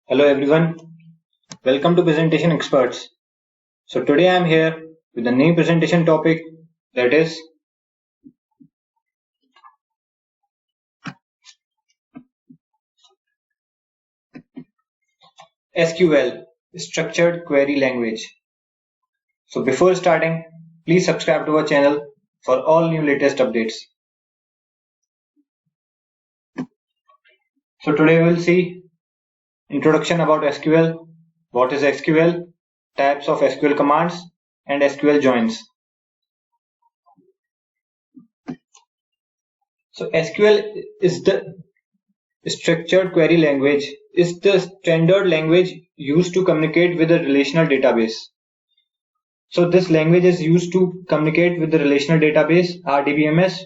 Hello everyone, welcome to Presentation Experts. So today I am here with a new presentation topic, that is SQL, Structured Query Language. So before starting, please subscribe to our channel for all new latest updates. So today we will see introduction about SQL, what is SQL, types of SQL commands and SQL joins. So SQL is the structured query language, is the standard language used to communicate with a relational database. So this language is used to communicate with the relational database RDBMS.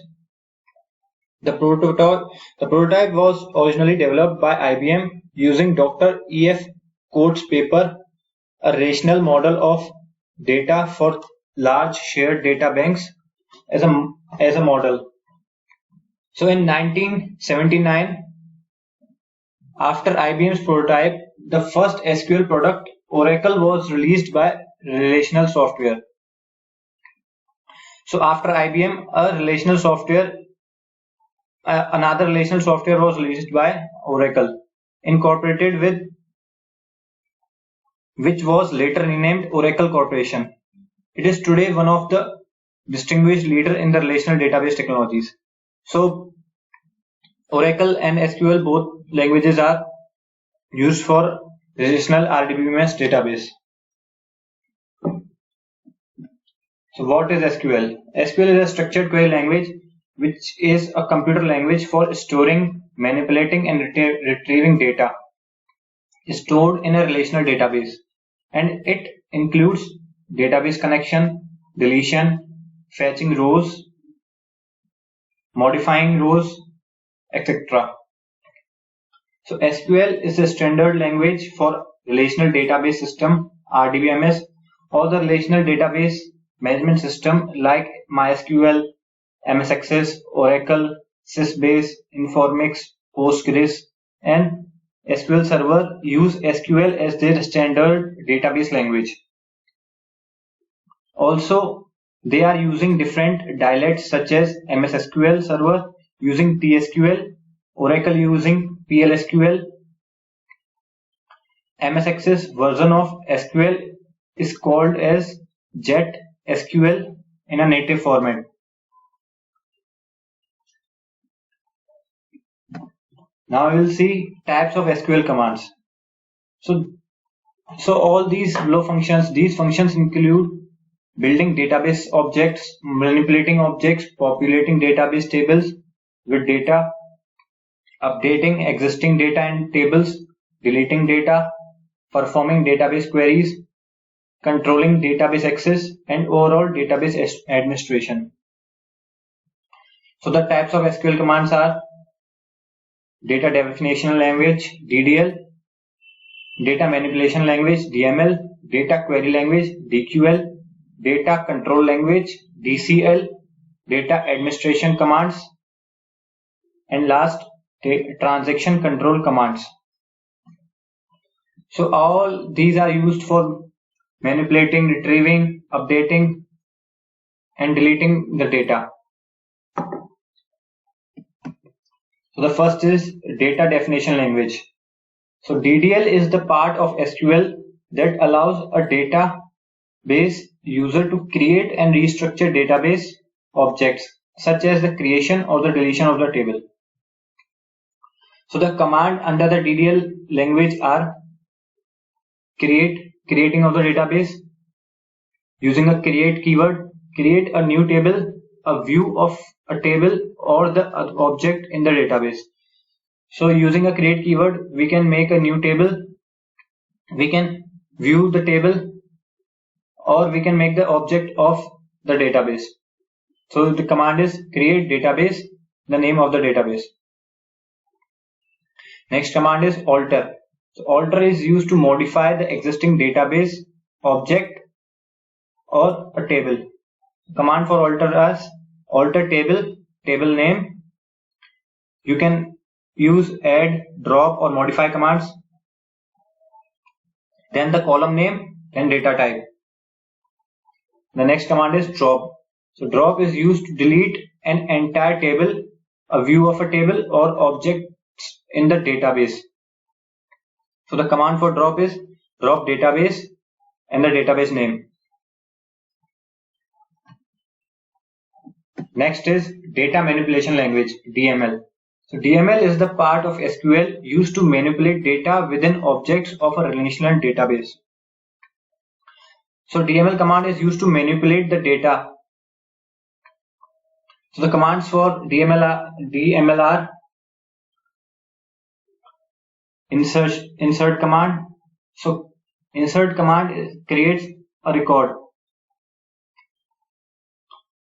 The prototype was originally developed by IBM using Dr. E.F. Coates' paper, a relational model of data for large shared data banks as a model. So in 1979, after IBM's prototype, the first SQL product, Oracle, was released by Relational Software. So after IBM, another relational software was released by Oracle, incorporated with, which was later renamed Oracle Corporation. It is today one of the distinguished leader in the relational database technologies. So Oracle and SQL, both languages are used for relational RDBMS database. So what is SQL? SQL is a structured query language which is a computer language for storing, manipulating and retrieving data stored in a relational database, and it includes database connection, deletion, fetching rows, modifying rows, etc. So SQL is a standard language for relational database system RDBMS or the relational database management system like MySQL, MS Access, Oracle, Sysbase, Informix, Postgres, and SQL Server use SQL as their standard database language. Also, they are using different dialects such as MS SQL Server using TSQL, Oracle using PLSQL. MS Access version of SQL is called as Jet SQL in a native format. Now we will see types of SQL commands. So all these below functions, these functions include building database objects, manipulating objects, populating database tables with data, updating existing data and tables, deleting data, performing database queries, controlling database access, and overall database administration. So the types of SQL commands are data definition language DDL, data manipulation language DML, data query language DQL, data control language DCL, data administration commands, and last transaction control commands. So all these are used for manipulating, retrieving, updating, and deleting the data. So the first is data definition language. So DDL is the part of SQL that allows a database user to create and restructure database objects such as the creation or the deletion of the table. So the command under the DDL language are creating of the database using a create keyword, create a new table, a view of a table or the object in the database. So using a create keyword, we can make a new table, we can view the table, or we can make the object of the database. So the command is create database, the name of the database. Next command is alter. So alter is used to modify the existing database object or a table. Command for alter is alter table, table name. You can use add, drop or modify commands. then the column name, then data type. The next command is drop. So drop is used to delete an entire table, a view of a table or objects in the database. So the command for drop is drop database and the database name. Next is data manipulation language, DML. So DML is the part of SQL used to manipulate data within objects of a relational database. So DML command is used to manipulate the data. So the commands for DML are insert command. So insert command creates a record.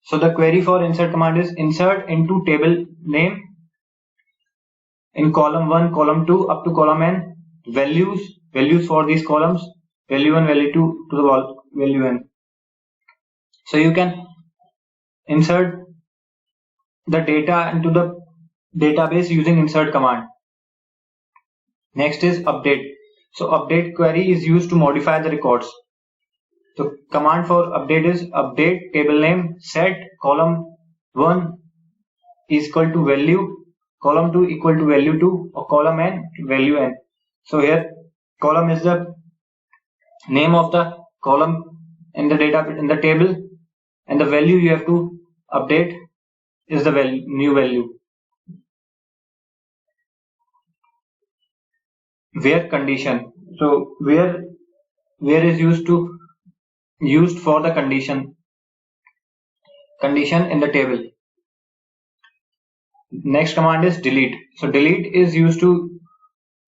So the query for insert command is insert into table name in column 1, column 2 up to column n, values for these columns, value 1, value 2 to the value n. So you can insert the data into the database using insert command. Next is update. So update query is used to modify the records. So command for update is update table name, set column 1 is equal to value, column 2 equal to value 2, or column n to value n. So here column is the name of the column in the table, and the value you have to update is the new value. Where condition. So where is used for the condition in the table. Next command is delete. So delete is used to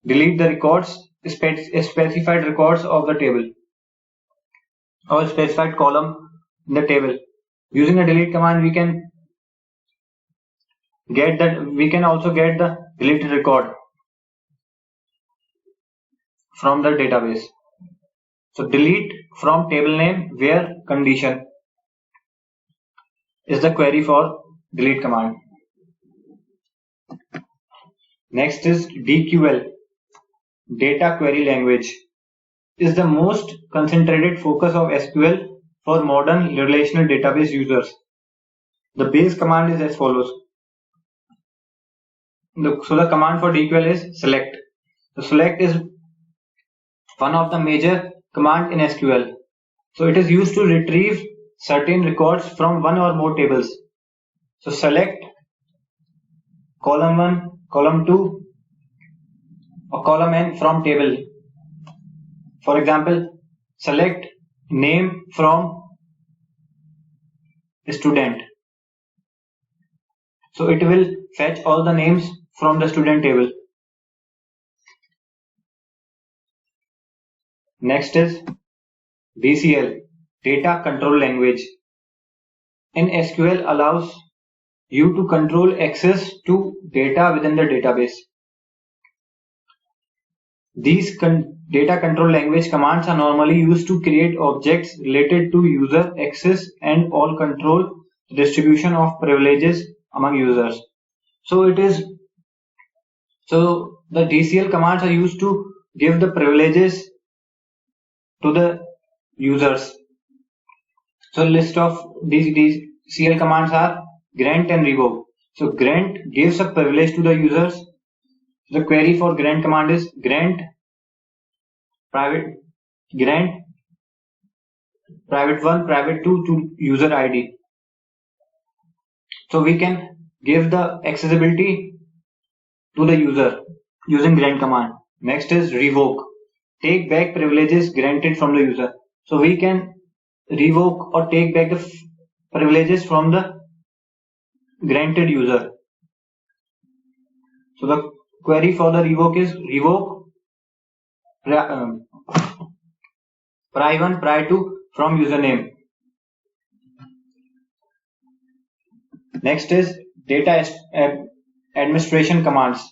delete the records, specified records of the table or specified column in the table. Using a delete command, we can also get the deleted record from the database. So delete from table name where condition is the query for delete command. Next is DQL, data query language, is the most concentrated focus of SQL for modern relational database users. The base command is as follows. So the command for DQL is select. So select is one of the major command in SQL. So it is used to retrieve certain records from one or more tables. So select column 1, column 2 or column n from table. For example, select name from student. So it will fetch all the names from the student table. Next is DCL, data control language. In SQL allows you to control access to data within the database. These data control language commands are normally used to create objects related to user access and all control the distribution of privileges among users. So the DCL commands are used to give the privileges to the users. So list of these DCL commands are grant and revoke. So grant gives a privilege to the users. The query for grant command is grant private 1, private 2 to user ID. So we can give the accessibility to the user using grant command. Next is revoke, take back privileges granted from the user. So we can revoke or take back the privileges from the granted user. So the query for the revoke is revoke pry 1, pry 2 from username. Next is data administration commands.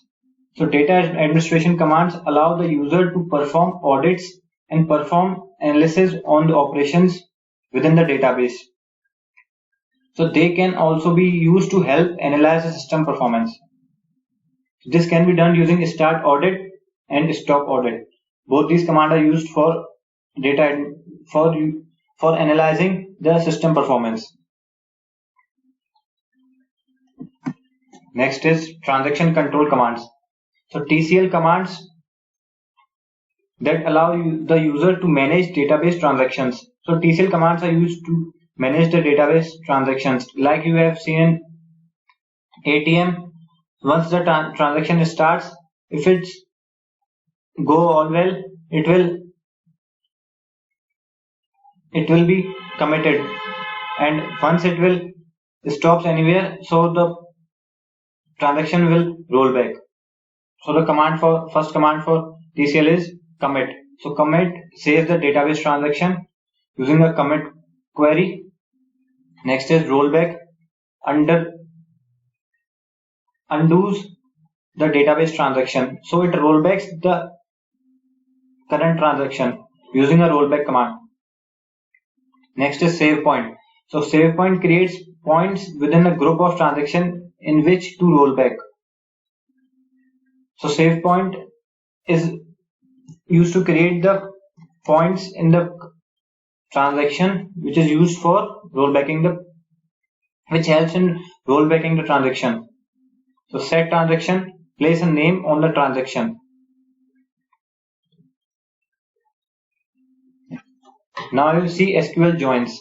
So data administration commands allow the user to perform audits and perform analysis on the operations within the database. So they can also be used to help analyze the system performance. This can be done using start audit and stop audit. Both these commands are used for data for analyzing the system performance. Next is transaction control commands. So TCL commands that allow the user to manage database transactions. So TCL commands are used to manage the database transactions. Like you have seen ATM, once the transaction starts, if it's go all well, it will be committed, and once it will stops anywhere, so the transaction will roll back. So the first command for TCL is commit. So commit saves the database transaction using a commit query. Next is rollback, undoes the database transaction. So it rollbacks the current transaction using a rollback command. Next is save point. So save point creates points within a group of transactions in which to roll back. So save point is used to create the points in the transaction which is used for which helps in rollbacking the transaction. So set transaction, place a name on the transaction. Now you see SQL joins.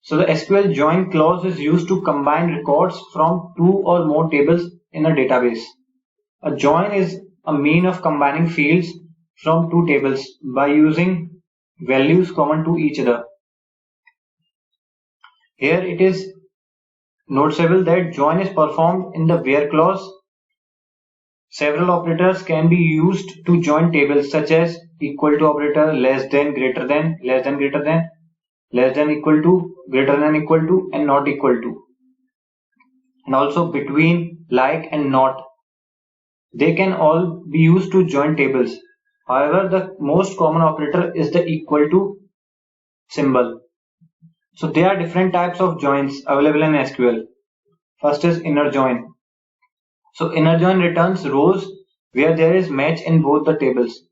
So the SQL join clause is used to combine records from two or more tables in a database. A join is a mean of combining fields from two tables by using values common to each other. Here it is noticeable that join is performed in the where clause. Several operators can be used to join tables such as equal to operator, less than, greater than, less than, greater than, less than equal to, greater than equal to, and not equal to. And also between, like, and not. They can all be used to join tables. However, the most common operator is the equal to symbol. So there are different types of joins available in SQL. First is inner join. So inner join returns rows where there is match in both the tables.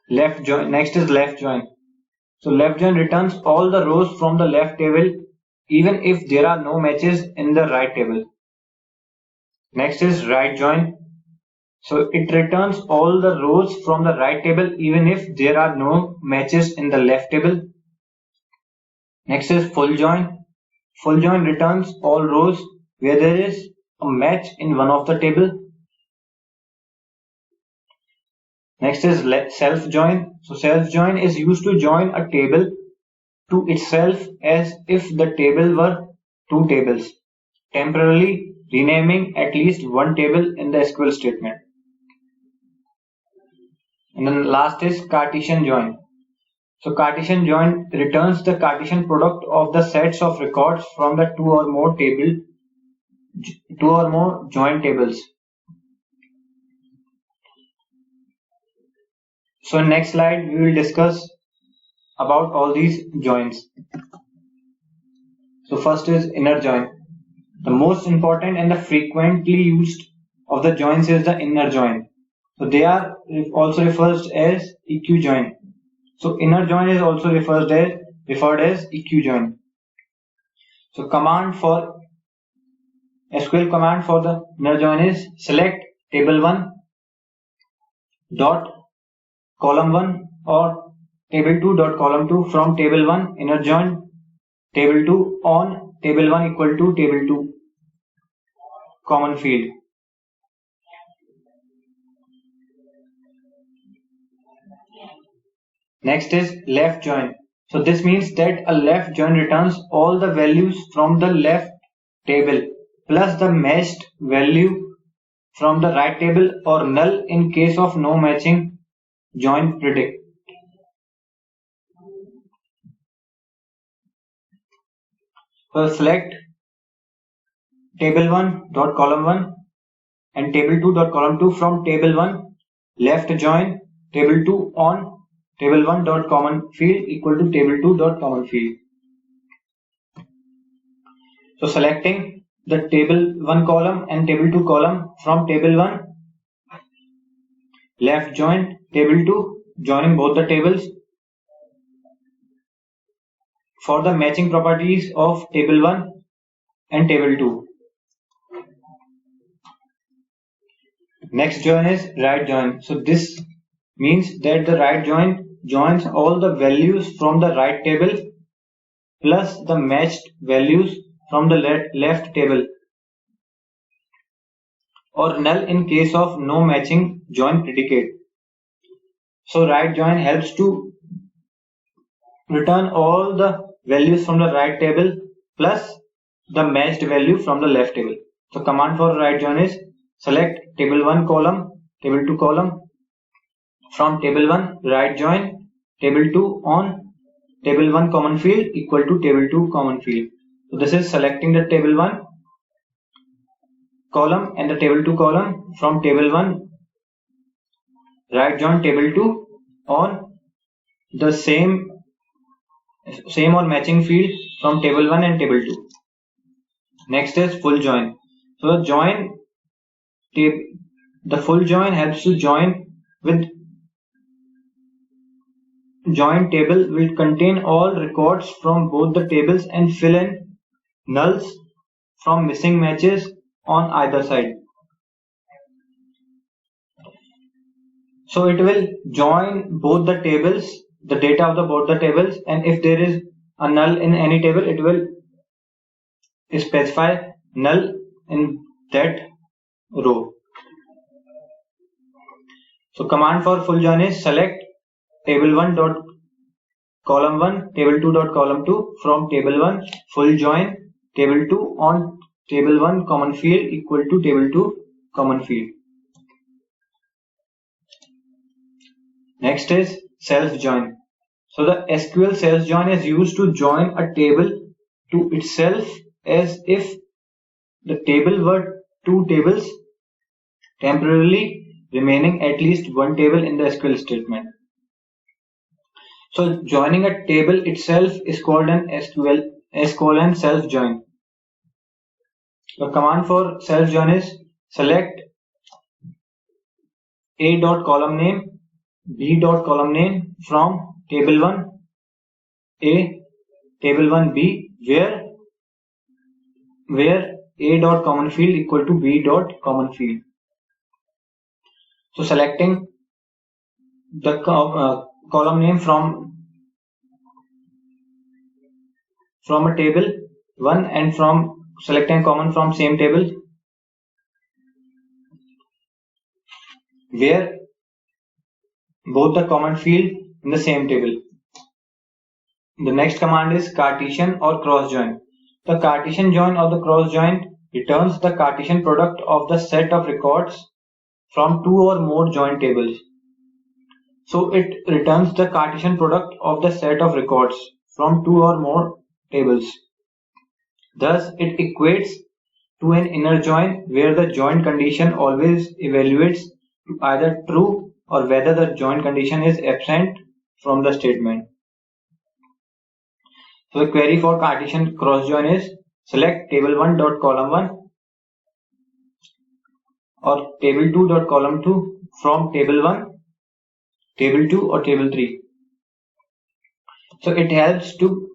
Left join. Next is left join. So left join returns all the rows from the left table even if there are no matches in the right table. Next is right join. So it returns all the rows from the right table even if there are no matches in the left table. Next is full join. Full join returns all rows where there is a match in one of the table. Next is self join. So self join is used to join a table to itself as if the table were two tables, temporarily renaming at least one table in the SQL statement. And then last is Cartesian join. So Cartesian join returns the Cartesian product of the sets of records from the two or more joint tables. So in next slide we will discuss about all these joins. So first is inner join. The most important and the frequently used of the joins is the inner join. So they are also referred as EQ join. So inner join is also referred as EQ join. So SQL command for the inner join is select table 1 dot column 1 or table 2 dot column 2 from table 1 inner join table 2 on table 1 equal to table 2 common field. Next is left join. So this means that a left join returns all the values from the left table plus the matched value from the right table or null in case of no matching join predict. So select table 1 dot column 1 and table 2 dot column 2 from table 1 left join table 2 on table 1 dot common field equal to table 2 dot common field. So selecting the table 1 column and table 2 column from table 1 left join table 2 joining both the tables for the matching properties of table 1 and table 2. Next join is right join. So this means that the right join joins all the values from the right table plus the matched values from the left table, or null in case of no matching join predicate. So right join helps to return all the values from the right table plus the matched value from the left table. So command for right join is select table 1 column, table 2 column, from table 1 right join table 2 on table 1 common field equal to table 2 common field. So this is selecting the table 1 column and the table 2 column from table 1 right join table 2 on the same or matching field from table 1 and table 2. Next is full join. So the full join helps to join with join table will contain all records from both the tables and fill in nulls from missing matches on either side. So it will join both the tables, the data of both the tables, and if there is a null in any table, it will specify null in that row. So command for full join is select table 1 dot column 1 table 2 dot column 2 from table 1 full join table 2 on table 1 common field equal to table 2 common field. Next is self join. So the SQL self join is used to join a table to itself as if the table were two tables, temporarily remaining at least one table in the SQL statement. So joining a table itself is called an SQL self join. The command for self join is select a dot column name, b dot column name from table 1 A, table 1 B, where a dot common field equal to b dot common field. So selecting the column name from a table 1 and from selecting common from same table where both the common field in the same table. The next command is Cartesian or cross join. The Cartesian join or the cross join returns the Cartesian product of the set of records from two or more joint tables. So it returns the Cartesian product of the set of records from two or more tables. Thus, it equates to an inner join where the joint condition always evaluates to either true or whether the joint condition is absent from the statement. So the query for Cartesian cross join is select table 1 dot column 1 or table 2 dot column 2 from table 1, table 2 or table 3. So it helps to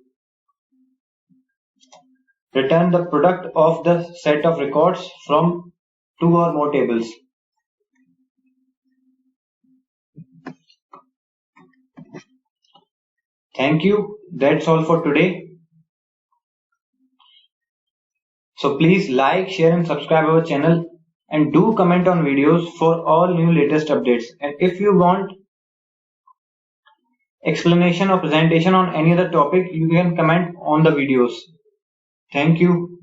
return the product of the set of records from two or more tables. Thank you. That's all for today. So please like, share and subscribe our channel and do comment on videos for all new latest updates. And if you want explanation or presentation on any other topic, you can comment on the videos. Thank you.